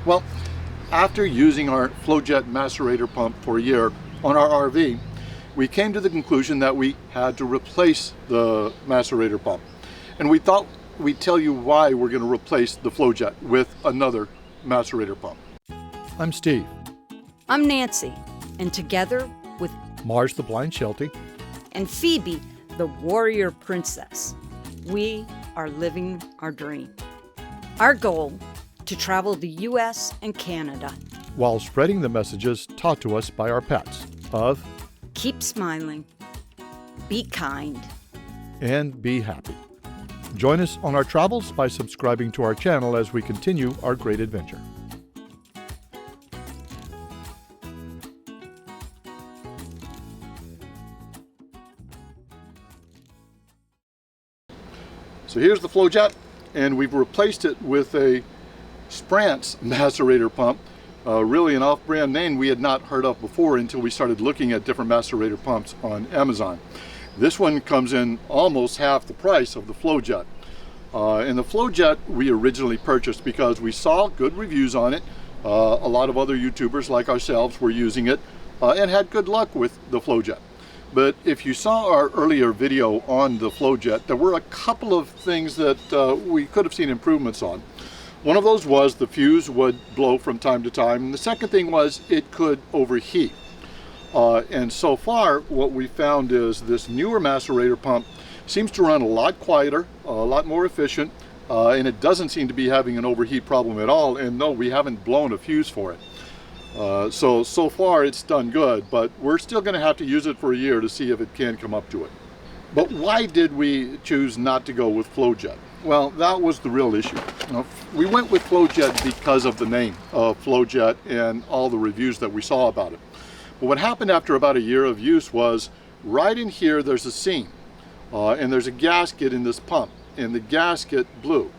Well, after using our Flojet Macerator Pump for a year on our RV, we came to the conclusion that we had to replace the macerator pump. And we thought we'd tell you why we're going to replace the Flojet with another macerator pump. I'm Steve. I'm Nancy, and together with Mars the Blind Sheltie and Phoebe the Warrior Princess, we are living our dream. Our goal, to travel the U.S. and Canada while spreading the messages taught to us by our pets of keep smiling, be kind, and be happy. Join us on our travels by subscribing to our channel as we continue our great adventure. So here's the Flojet, and we've replaced it with a Sprance Macerator Pump, really an off-brand name we had not heard of before until we started looking at different macerator pumps on Amazon. This one comes in almost half the price of the Flojet. And the Flojet we originally purchased because we saw good reviews on it. A lot of other YouTubers like ourselves were using it and had good luck with the Flojet. But if you saw our earlier video on the Flojet, there were a couple of things that we could have seen improvements on. One of those was the fuse would blow from time to time, and the second thing was it could overheat. And so far what we found is this newer macerator pump seems to run a lot quieter, a lot more efficient, and it doesn't seem to be having an overheat problem at all. And no, we haven't blown a fuse for it. So far it's done good, but we're still going to have to use it for a year to see if it can come up to it. But why did we choose not to go with Flojet? Well, that was the real issue. We went with Flojet because of the name of Flojet and all the reviews that we saw about it. But what happened after about a year of use was, right in here there's a seam, and there's a gasket in this pump, and the gasket blew.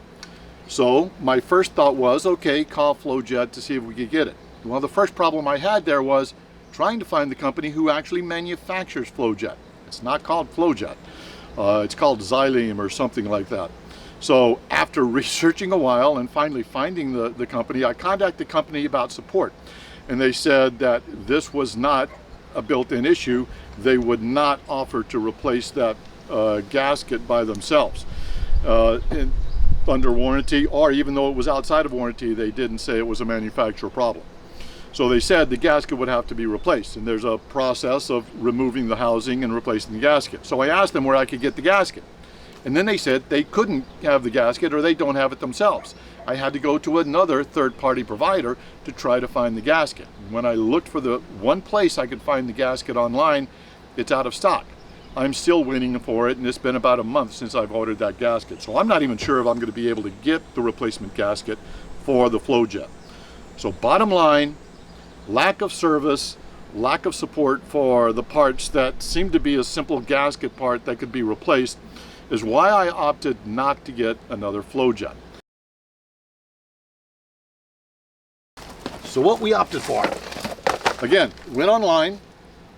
So my first thought was, okay, call Flojet to see if we could get it. Well, the first problem I had there was trying to find the company who actually manufactures Flojet. It's not called Flojet. It's called Xyleme or something like that. So after researching a while and finally finding the company, I contacted the company about support. And they said that this was not a built-in issue. They would not offer to replace that gasket by themselves under warranty, or even though it was outside of warranty, they didn't say it was a manufacturer problem. So they said the gasket would have to be replaced, and there's a process of removing the housing and replacing the gasket. So I asked them where I could get the gasket. And then they said they couldn't have the gasket, or they don't have it themselves. I had to go to another third-party provider to try to find the gasket. When I looked for the one place I could find the gasket online, it's out of stock. I'm still waiting for it, and it's been about a month since I've ordered that gasket. So I'm not even sure if I'm going to be able to get the replacement gasket for the Flojet. So bottom line, lack of service, lack of support for the parts that seem to be a simple gasket part that could be replaced is why I opted not to get another Flojet. So what we opted for, again, went online,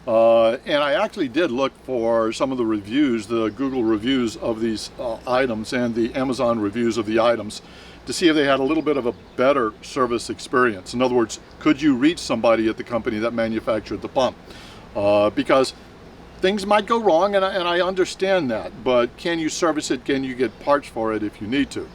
and I actually did look for some of the reviews, the Google reviews of these items and the Amazon reviews of the items, to see if they had a little bit of a better service experience. In other words, could you reach somebody at the company that manufactured the pump? Because things might go wrong, and I understand that, but can you service it? Can you get parts for it if you need to?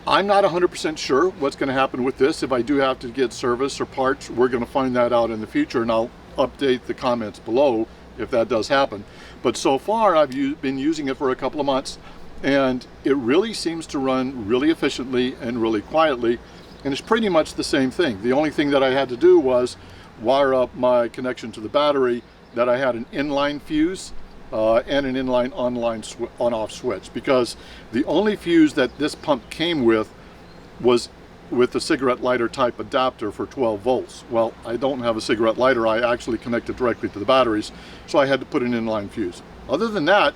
I'm not 100% sure what's going to happen with this. If I do have to get service or parts, we're going to find that out in the future, and I'll update the comments below if that does happen. But so far, I've been using it for a couple of months, and it really seems to run really efficiently and really quietly, and it's pretty much the same thing. The only thing that I had to do was wire up my connection to the battery, that I had an inline fuse and an inline on-off switch, because the only fuse that this pump came with was with the cigarette lighter type adapter for 12 volts. Well, I don't have a cigarette lighter. I actually connected directly to the batteries, so I had to put an inline fuse. Other than that,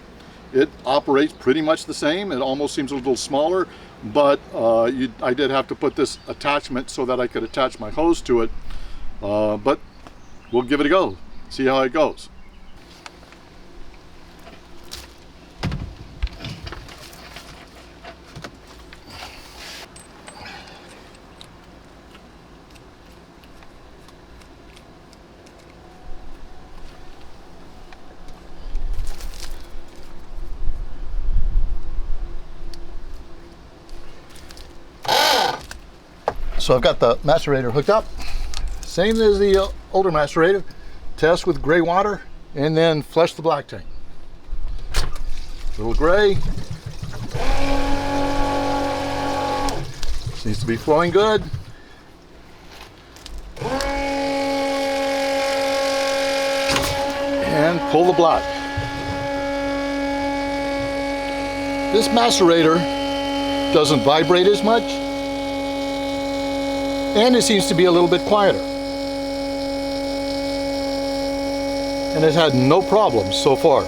it operates pretty much the same. It almost seems a little smaller, but I did have to put this attachment so that I could attach my hose to it, but we'll give it a go, see how it goes. So I've got the macerator hooked up, same as the older macerator. Test with gray water and then flush the black tank. A little gray. Seems to be flowing good. And pull the black. This macerator doesn't vibrate as much, and it seems to be a little bit quieter. And it's had no problems so far.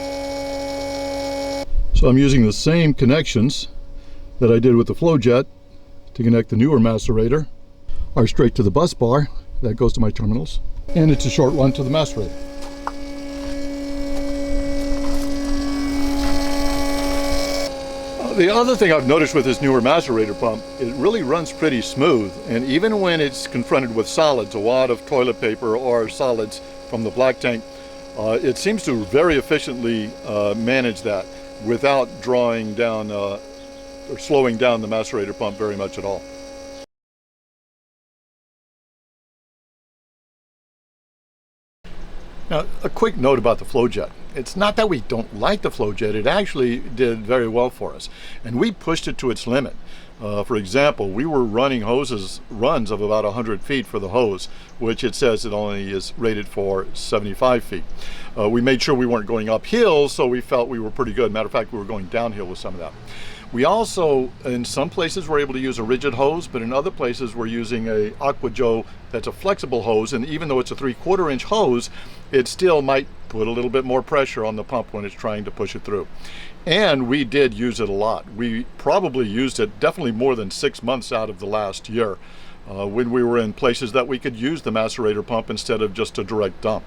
So I'm using the same connections that I did with the Flojet to connect the newer macerator. Are straight to the bus bar that goes to my terminals, and it's a short one to the macerator. The other thing I've noticed with this newer macerator pump, it really runs pretty smooth, and even when it's confronted with solids, a wad of toilet paper or solids from the black tank, it seems to very efficiently manage that without drawing down or slowing down the macerator pump very much at all. Now, a quick note about the Flojet. It's not that we don't like the Flojet, it actually did very well for us. And we pushed it to its limit. For example, we were running runs of about 100 feet for the hose, which it says it only is rated for 75 feet. We made sure we weren't going uphill, so we felt we were pretty good. Matter of fact, we were going downhill with some of that. We also, in some places, were able to use a rigid hose, but in other places we're using a AquaJoe that's a flexible hose, and even though it's a 3/4 inch hose, it still might put a little bit more pressure on the pump when it's trying to push it through. And we did use it a lot. We probably used it definitely more than 6 months out of the last year when we were in places that we could use the macerator pump instead of just a direct dump.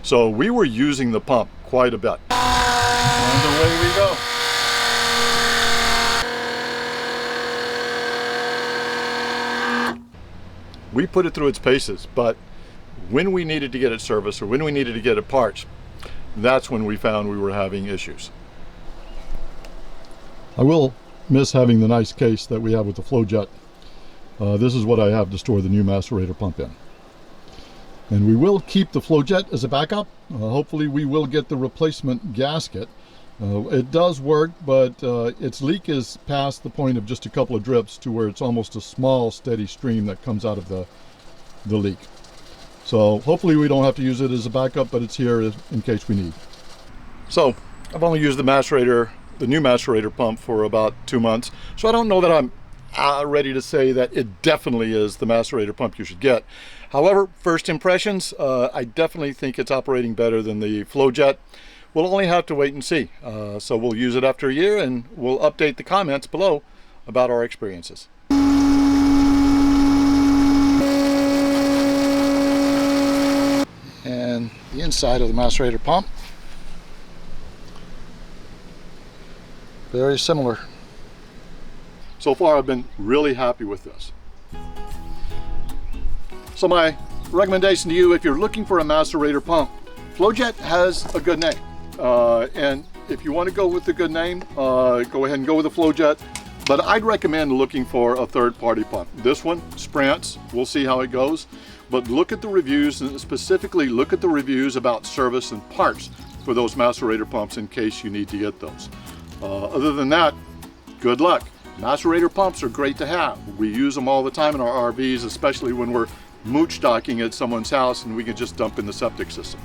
So we were using the pump quite a bit. And away we go. We put it through its paces, but when we needed to get it serviced or when we needed to get it parts, that's when we found we were having issues. I will miss having the nice case that we have with the Flojet. This is what I have to store the new macerator pump in. And we will keep the Flojet as a backup. Hopefully we will get the replacement gasket. It does work, but its leak is past the point of just a couple of drips to where it's almost a small steady stream that comes out of the leak. So hopefully we don't have to use it as a backup, but it's here in case we need. So I've only used the new macerator pump for about 2 months, so I don't know that I'm ready to say that it definitely is the macerator pump you should get. However, first impressions, I definitely think it's operating better than the Flojet. We'll only have to wait and see. So we'll use it after a year, and we'll update the comments below about our experiences. And the inside of the macerator pump, very similar. So far I've been really happy with this. So my recommendation to you, if you're looking for a macerator pump, Flojet has a good name. And if you want to go with a good name, go ahead and go with the Flojet. But I'd recommend looking for a third-party pump. This one, Sprance, we'll see how it goes. But look at the reviews, and specifically look at the reviews about service and parts for those macerator pumps in case you need to get those. Other than that, good luck. Macerator pumps are great to have. We use them all the time in our RVs, especially when we're mooch docking at someone's house and we can just dump in the septic system.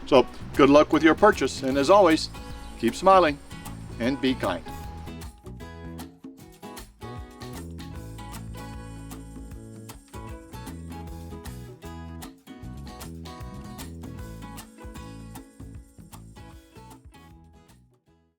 So good luck with your purchase, and as always, keep smiling and be kind.